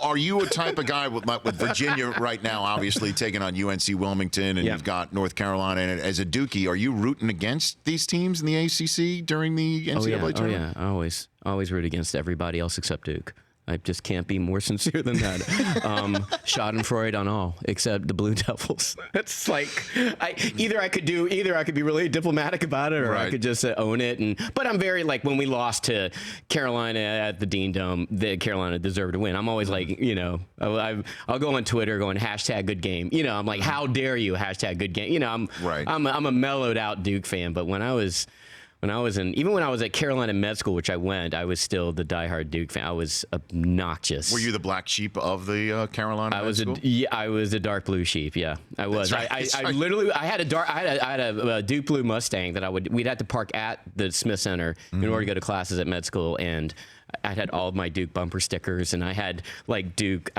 are you a type of guy with Virginia right now, obviously taking on UNC Wilmington, and you've got North Carolina, and as a Dookie, are you rooting against these teams in the ACC during the NCAA tournament? Oh, yeah. I always root against everybody else except Duke. I just can't be more sincere than that. Schadenfreude on all except the Blue Devils. It's like either I could be really diplomatic about it, or I could just own it. But I'm very like, when we lost to Carolina at the Dean Dome, Carolina deserved to win. I'm always like, I'll go on Twitter going #good game. I'm like, how dare you #good game. I'm a mellowed out Duke fan, but when I was at Carolina Med School, which I was still the diehard Duke fan. I was obnoxious. Were you the black sheep of the Carolina Med School? I was a dark blue sheep. Yeah, I was. Right. I literally had a Duke blue Mustang that we'd have to park at the Smith Center in order to go to classes at med school, and I had all of my Duke bumper stickers, and I had like Duke.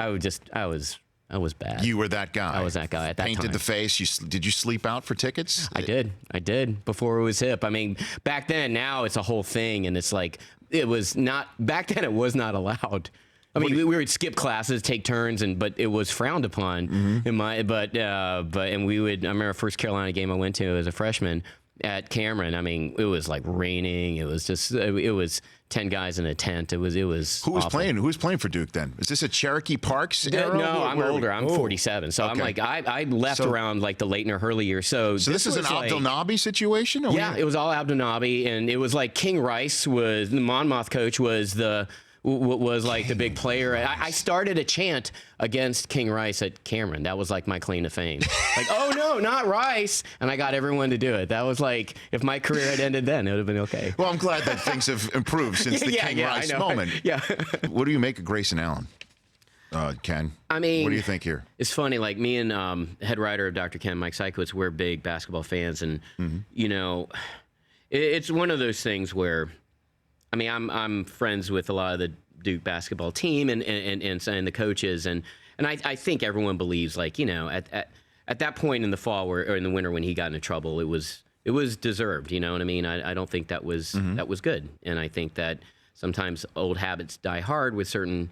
I was bad. You were that guy. I was that guy at that time. Painted the face. Did you sleep out for tickets? I did before it was hip. I mean, back then. Now it's a whole thing, and it's like it was not back then. It was not allowed. I mean, we would skip classes, take turns, but it was frowned upon in my. And we would. I remember the first Carolina game I went to as a freshman at Cameron. I mean, it was like raining. It was just. It was 10 guys in a tent. It was. Who was awful. Playing? Who was playing for Duke then? Is this a Cherokee Parks era? No, I'm older. I'm 47. So I'm like, I left around like the Leitner Hurley years. So this is an Abdelnaby situation? Yeah, it was all Abdelnaby, and it was like King Rice the Monmouth coach was like the big player. I started a chant against King Rice at Cameron. That was like my claim to fame. Like, oh no, not Rice. And I got everyone to do it. That was like, if my career had ended then, it would have been okay. Well, I'm glad that things have improved since the King Rice moment. Yeah. What do you make of Grayson Allen, Ken? I mean, what do you think here? It's funny, like me and head writer of Dr. Ken, Mike Sikowitz, we're big basketball fans. And, it's one of those things where, I mean, I'm friends with a lot of the Duke basketball team and the coaches, and I think everyone believes, like, at that point in the fall or in the winter when he got into trouble, it was deserved. You know what I mean? I don't think that was good, and I think that sometimes old habits die hard with certain.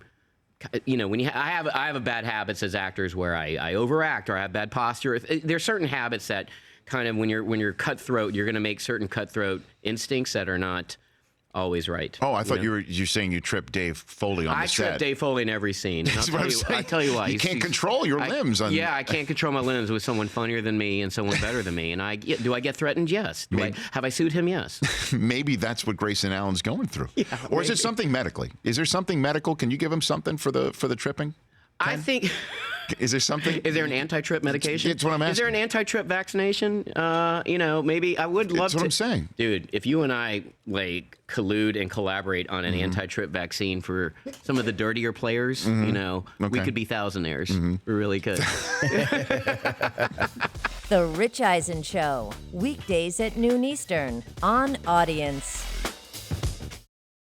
When I have a bad habits as actors where I overact or I have bad posture. There's certain habits that kind of when you're cutthroat, you're going to make certain cutthroat instincts that are not always right. Oh, I thought you were saying you tripped Dave Foley on the set. I trip Dave Foley in every scene. I'll tell you why. You can't control your limbs. I can't control my limbs with someone funnier than me and someone better than me. And do I get threatened? Yes. Have I sued him? Yes. Maybe that's what Grayson Allen's going through. Yeah, or is it something medically? Is there something medical? Can you give him something for the tripping? Ken? I think. Is there something? Is there an anti-trip medication? That's what I'm asking. Is there an anti-trip vaccination? Maybe I would love to. That's what I'm saying. Dude, if you and I like collude and collaborate on an anti-trip vaccine for some of the dirtier players, we could be thousandaires. We really could. The Rich Eisen Show, weekdays at noon Eastern on Audience.